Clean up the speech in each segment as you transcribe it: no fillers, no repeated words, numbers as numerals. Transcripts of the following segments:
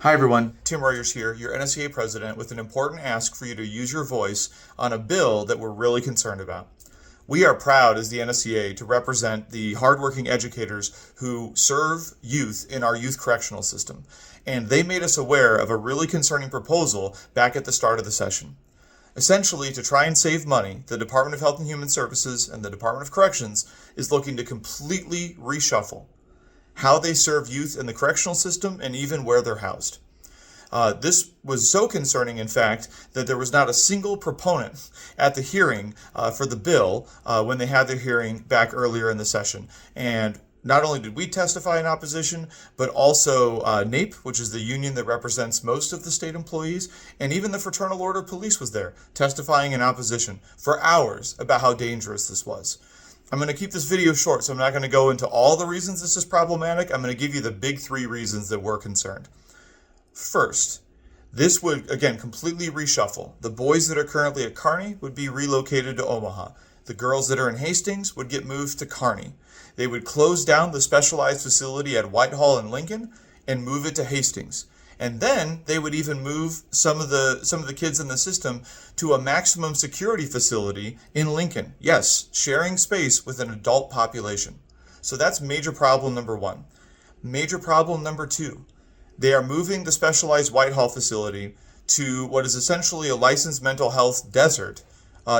Hi everyone, Tim Royers here, your NSEA President, with an important ask for you to use your voice on a bill that we're really concerned about. We are proud as the NSEA to represent the hardworking educators who serve youth in our youth correctional system, and they made us aware of a really concerning proposal back at the start of the session. Essentially, to try and save money, the Department of Health and Human Services and the Department of Corrections is looking to completely reshuffle how they serve youth in the correctional system and even where they're housed. This was so concerning, in fact, that there was not a single proponent at the hearing for the bill when they had their hearing back earlier in the session. And not only did we testify in opposition, but also NAEP, which is the union that represents most of the state employees, and even the Fraternal Order of Police was there, testifying in opposition for hours about how dangerous this was. I'm going to keep this video short, so I'm not going to go into all the reasons this is problematic. I'm going to give you the big three reasons that we're concerned. First, this would, again, completely reshuffle. The boys that are currently at Kearney would be relocated to Omaha. The girls that are in Hastings would get moved to Kearney. They would close down the specialized facility at Whitehall and Lincoln and move it to Hastings. And then they would even move some of the kids in the system to a maximum security facility in Lincoln. Yes, sharing space with an adult population. So that's major problem number one. Major problem number two, they are moving the specialized Whitehall facility to what is essentially a licensed mental health desert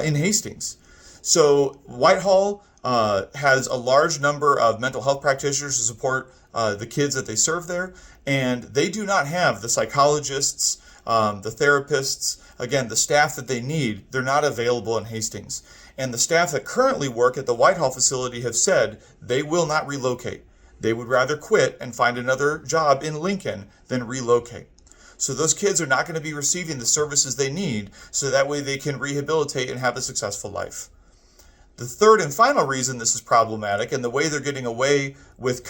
in Hastings. So Whitehall has a large number of mental health practitioners to support the kids that they serve there, and they do not have the psychologists, the therapists, again, the staff that they need. They're not available in Hastings. And the staff that currently work at the Whitehall facility have said they will not relocate. They would rather quit and find another job in Lincoln than relocate. So those kids are not going to be receiving the services they need, so that way they can rehabilitate and have a successful life. The third and final reason this is problematic, and the way they're getting away with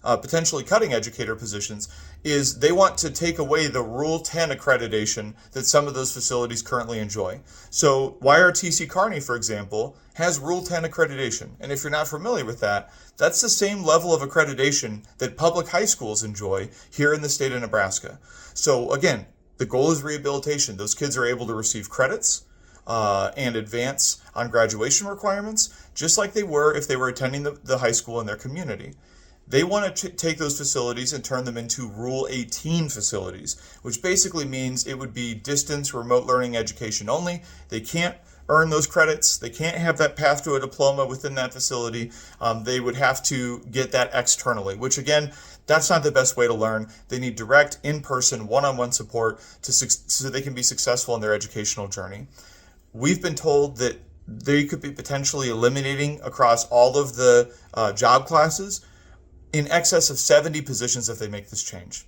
potentially cutting educator positions, is they want to take away the Rule 10 accreditation that some of those facilities currently enjoy. So YRTC Kearney, for example, has Rule 10 accreditation. And if you're not familiar with that, that's the same level of accreditation that public high schools enjoy here in the state of Nebraska. So again, the goal is rehabilitation. Those kids are able to receive credits and advance on graduation requirements, just like they were if they were attending the high school in their community. They want to take those facilities and turn them into Rule 18 facilities, which basically means it would be distance remote learning education only. They can't earn those credits. They can't have that path to a diploma within that facility. They would have to get that externally, which again, that's not the best way to learn. They need direct, in-person, one-on-one support so they can be successful in their educational journey. We've been told that they could be potentially eliminating across all of the job classes in excess of 70 positions if they make this change.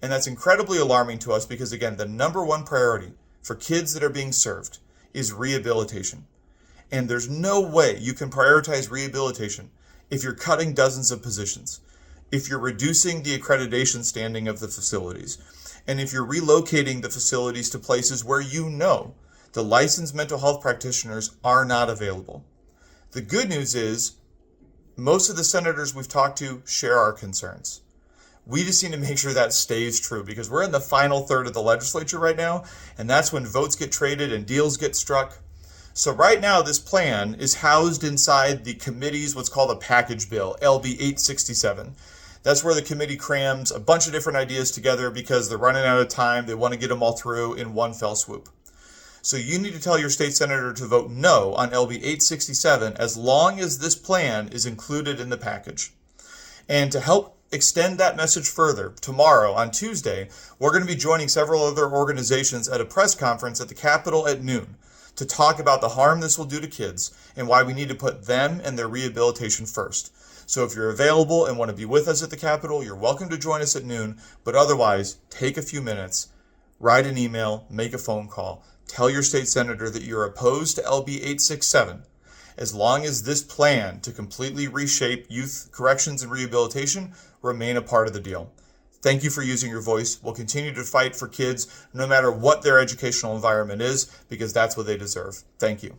And that's incredibly alarming to us because, again, the number one priority for kids that are being served is rehabilitation. And there's no way you can prioritize rehabilitation if you're cutting dozens of positions, if you're reducing the accreditation standing of the facilities, and if you're relocating the facilities to places where you know the licensed mental health practitioners are not available. The good news is most of the senators we've talked to share our concerns. We just need to make sure that stays true because we're in the final third of the legislature right now, and that's when votes get traded and deals get struck. So right now, this plan is housed inside the committee's what's called a package bill, LB867. That's where the committee crams a bunch of different ideas together because they're running out of time. They want to get them all through in one fell swoop. So you need to tell your state senator to vote no on LB867 as long as this plan is included in the package. And to help extend that message further, tomorrow on Tuesday, we're going to be joining several other organizations at a press conference at the Capitol at noon to talk about the harm this will do to kids and why we need to put them and their rehabilitation first. So if you're available and want to be with us at the Capitol, you're welcome to join us at noon, but otherwise, take a few minutes, write an email, make a phone call. Tell your state senator that you're opposed to LB867 as long as this plan to completely reshape youth corrections and rehabilitation remain a part of the deal. Thank you for using your voice. We'll continue to fight for kids no matter what their educational environment is because that's what they deserve. Thank you.